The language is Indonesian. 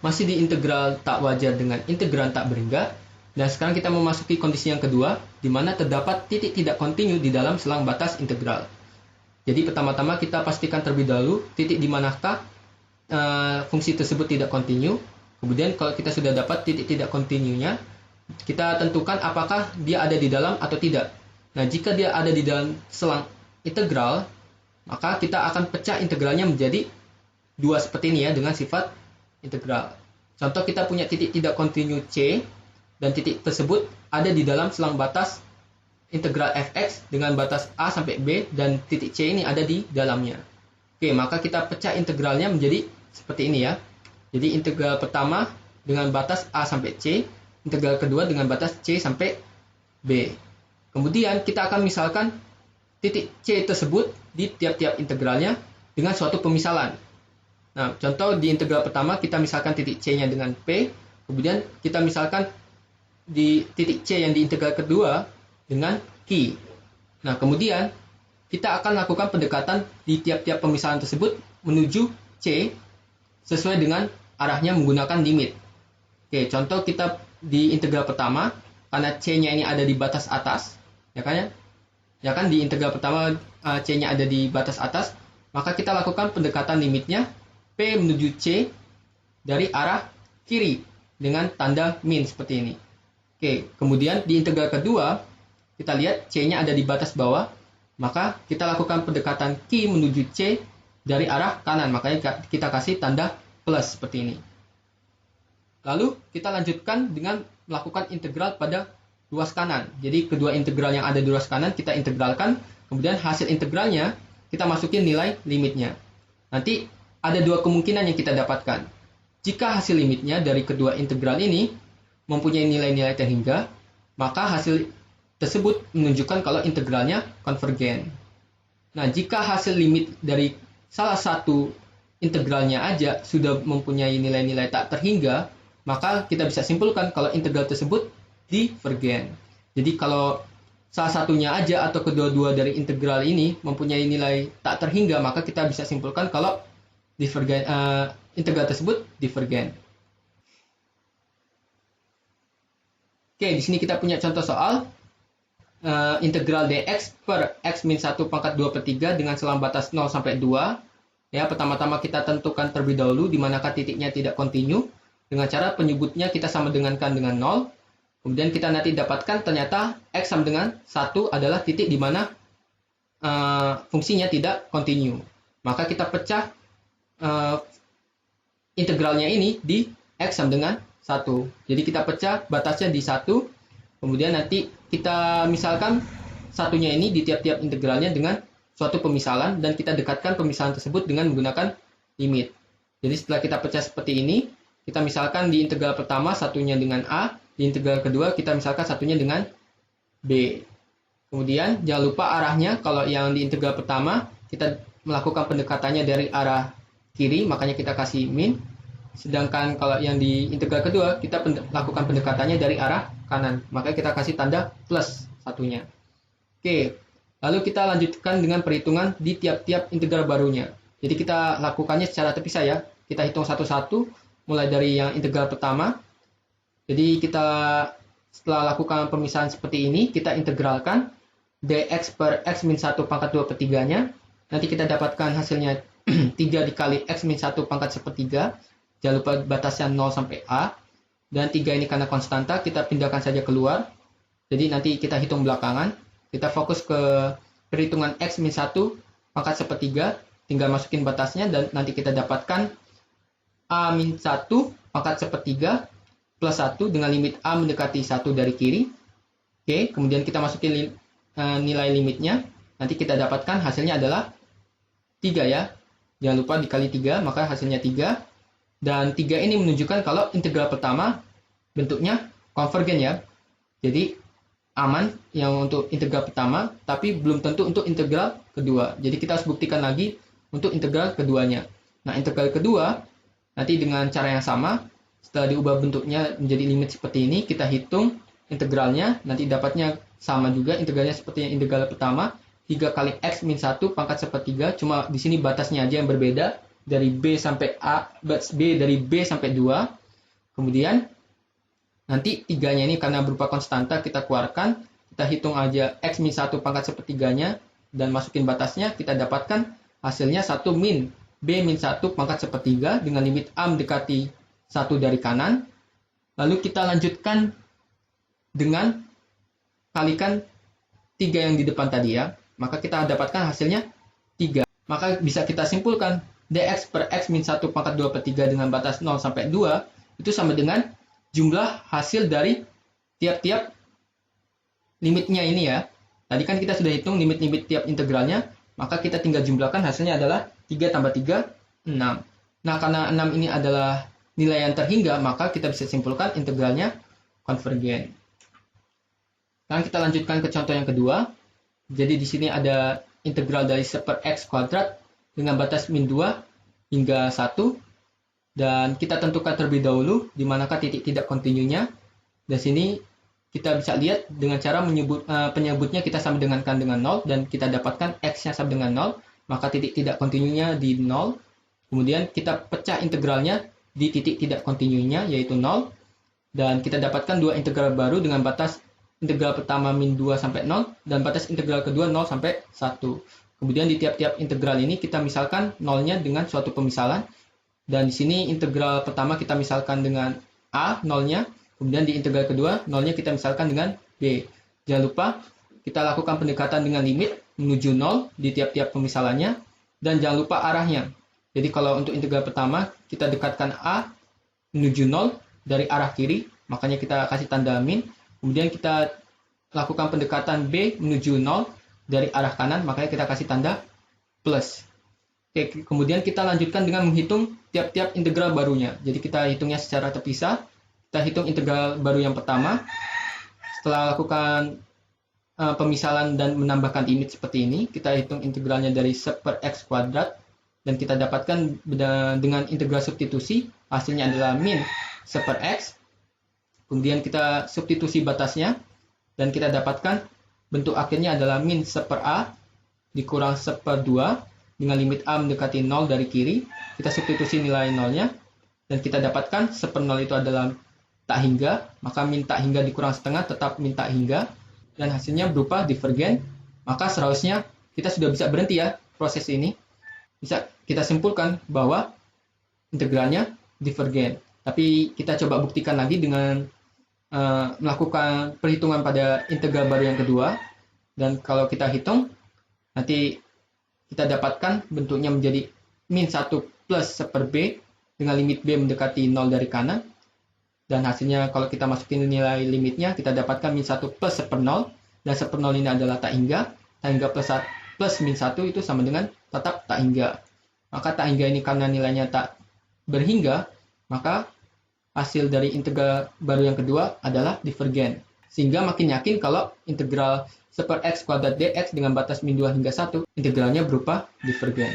Masih di integral tak wajar dengan integran tak berhingga. Dan sekarang kita memasuki kondisi yang kedua, di mana terdapat titik tidak kontinu di dalam selang batas integral. Jadi pertama-tama kita pastikan terlebih dahulu titik di manakah fungsi tersebut tidak kontinu. Kemudian kalau kita sudah dapat titik tidak kontinunya, kita tentukan apakah dia ada di dalam atau tidak. Nah, jika dia ada di dalam selang integral, maka kita akan pecah integralnya menjadi dua seperti ini ya, dengan sifat integral. Contoh, kita punya titik tidak kontinu C, dan titik tersebut ada di dalam selang batas integral fx dengan batas a sampai b, dan titik C ini ada di dalamnya. Oke, maka kita pecah integralnya menjadi seperti ini ya. Jadi integral pertama dengan batas a sampai c, integral kedua dengan batas c sampai b. Kemudian kita akan misalkan titik C tersebut di tiap-tiap integralnya dengan suatu pemisalan. Nah, contoh di integral pertama kita misalkan titik C-nya dengan P, kemudian kita misalkan di titik C yang di integral kedua dengan Q. Nah, kemudian kita akan lakukan pendekatan di tiap-tiap pemisalan tersebut menuju C sesuai dengan arahnya menggunakan limit. Oke, contoh kita di integral pertama, karena C-nya ini ada di batas atas, ya kan ya? Ya kan, di integral pertama C-nya ada di batas atas, maka kita lakukan pendekatan limitnya P menuju C dari arah kiri dengan tanda min seperti ini. Oke, kemudian di integral kedua, kita lihat C-nya ada di batas bawah, maka kita lakukan pendekatan Q menuju C dari arah kanan, makanya kita kasih tanda plus seperti ini. Lalu kita lanjutkan dengan melakukan integral pada ruas kanan. Jadi kedua integral yang ada di ruas kanan kita integralkan, kemudian hasil integralnya kita masukin nilai limitnya. Nanti ada dua kemungkinan yang kita dapatkan. Jika hasil limitnya dari kedua integral ini mempunyai nilai-nilai terhingga, maka hasil tersebut menunjukkan kalau integralnya konvergen. Nah, jika hasil limit dari salah satu integralnya aja sudah mempunyai nilai-nilai tak terhingga, maka kita bisa simpulkan kalau integral tersebut divergen. Jadi kalau salah satunya aja atau kedua-dua dari integral ini mempunyai nilai tak terhingga, maka kita bisa simpulkan kalau integral tersebut divergen. Oke, di sini kita punya contoh soal integral dx per x min 1 pangkat 2 per 3 dengan selang batas 0 sampai 2. Ya, pertama-tama kita tentukan terlebih dahulu di manakah titiknya tidak kontinu. Dengan cara penyebutnya kita sama dengankan dengan 0. Kemudian kita nanti dapatkan ternyata x sama dengan 1 adalah titik di mana fungsinya tidak kontinu. Maka kita pecah integralnya ini di x sama dengan 1. Jadi kita pecah batasnya di 1. Kemudian nanti kita misalkan satunya ini di tiap-tiap integralnya dengan suatu pemisalan, dan kita dekatkan pemisalan tersebut dengan menggunakan limit. Jadi setelah kita pecah seperti ini, kita misalkan di integral pertama satunya dengan A, di integral kedua kita misalkan satunya dengan B. Kemudian jangan lupa arahnya, kalau yang di integral pertama kita melakukan pendekatannya dari arah kiri, makanya kita kasih min. Sedangkan kalau yang di integral kedua kita lakukan pendekatannya dari arah kanan, maka kita kasih tanda plus satunya. Oke, lalu kita lanjutkan dengan perhitungan di tiap-tiap integral barunya. Jadi kita lakukannya secara terpisah ya. Kita hitung satu-satu mulai dari yang integral pertama. Jadi kita setelah lakukan pemisahan seperti ini, kita integralkan dx per x min 1 pangkat 2 per 3-nya. Nanti kita dapatkan hasilnya 3 dikali x min 1 pangkat sepertiga. Jangan lupa batasnya 0 sampai A. Dan 3 ini karena konstanta, kita pindahkan saja keluar. Jadi nanti kita hitung belakangan. Kita fokus ke perhitungan x min 1 pangkat sepertiga. Tinggal masukin batasnya dan nanti kita dapatkan a min 1 pangkat sepertiga plus 1 dengan limit a mendekati 1 dari kiri. Oke, kemudian kita masukin nilai limitnya. Nanti kita dapatkan hasilnya adalah 3 ya. Jangan lupa dikali 3, maka hasilnya 3. Dan 3 ini menunjukkan kalau integral pertama bentuknya konvergen ya. Jadi aman yang untuk integral pertama, tapi belum tentu untuk integral kedua. Jadi kita harus buktikan lagi untuk integral keduanya. Nah, integral kedua nanti dengan cara yang sama, setelah diubah bentuknya menjadi limit seperti ini, kita hitung integralnya, nanti dapatnya sama juga integralnya seperti yang integral pertama, 3 kali x min 1 pangkat sepertiga, cuma di sini batasnya aja yang berbeda, dari B sampai A, B dari B sampai 2. Kemudian nanti 3-nya ini karena berupa konstanta kita keluarkan, kita hitung aja X min 1 pangkat sepertiganya dan masukin batasnya, kita dapatkan hasilnya 1 min B min 1 pangkat sepertiga dengan limit A mendekati 1 dari kanan. Lalu kita lanjutkan dengan kalikan 3 yang di depan tadi ya. Maka kita dapatkan hasilnya 3. Maka bisa kita simpulkan dx per x min 1 pangkat 2 per 3 dengan batas 0 sampai 2 itu sama dengan jumlah hasil dari tiap-tiap limitnya ini ya. Tadi kan kita sudah hitung limit-limit tiap integralnya, maka kita tinggal jumlahkan, hasilnya adalah 3 tambah 3, 6. Nah, karena 6 ini adalah nilai yang terhingga, maka kita bisa simpulkan integralnya konvergen. Sekarang kita lanjutkan ke contoh yang kedua. Jadi di sini ada integral dari 1 per x kuadrat dengan batas min 2 hingga 1. Dan kita tentukan terlebih dahulu di manakah titik tidak kontinunya. Dan sini kita bisa lihat dengan cara penyebutnya kita sama dengankan dengan 0 dan kita dapatkan x-nya sama dengan 0, maka titik tidak kontinunya di 0. Kemudian kita pecah integralnya di titik tidak kontinunya yaitu 0 dan kita dapatkan dua integral baru dengan batas integral pertama min 2 sampai 0 dan batas integral kedua 0 sampai 1. Kemudian di tiap-tiap integral ini kita misalkan nolnya dengan suatu pemisalan. Dan di sini integral pertama kita misalkan dengan A, nolnya. Kemudian di integral kedua, nolnya kita misalkan dengan B. Jangan lupa, kita lakukan pendekatan dengan limit menuju 0 di tiap-tiap pemisalannya. Dan jangan lupa arahnya. Jadi kalau untuk integral pertama, kita dekatkan A menuju 0 dari arah kiri. Makanya kita kasih tanda min. Kemudian kita lakukan pendekatan B menuju 0 dari arah kanan, makanya kita kasih tanda plus. Oke, kemudian kita lanjutkan dengan menghitung tiap-tiap integral barunya. Jadi kita hitungnya secara terpisah. Kita hitung integral baru yang pertama. Setelah lakukan pemisalan dan menambahkan limit seperti ini, kita hitung integralnya dari 1 per x kuadrat. Dan kita dapatkan dengan integral substitusi, hasilnya adalah min 1 per x. Kemudian kita substitusi batasnya, dan kita dapatkan bentuk akhirnya adalah min 1 per A dikurang 1 per 2 dengan limit A mendekati 0 dari kiri. Kita substitusi nilai nolnya dan kita dapatkan 1 per 0 itu adalah tak hingga. Maka min tak hingga dikurang setengah tetap min tak hingga. Dan hasilnya berupa divergen. Maka seharusnya kita sudah bisa berhenti ya proses ini. Bisa kita simpulkan bahwa integralnya divergen. Tapi kita coba buktikan lagi dengan melakukan perhitungan pada integral baru yang kedua, dan kalau kita hitung nanti kita dapatkan bentuknya menjadi min 1 plus 1 per b dengan limit b mendekati 0 dari kanan, dan hasilnya kalau kita masukin nilai limitnya kita dapatkan min 1 plus 1 per 0, dan 1 per 0 ini adalah tak hingga plus min 1 itu sama dengan tetap tak hingga. Maka tak hingga ini karena nilainya tak berhingga, maka hasil dari integral baru yang kedua adalah divergen. Sehingga makin yakin kalau integral 1 per x kuadrat dx dengan batas min 2 hingga 1, integralnya berupa divergen.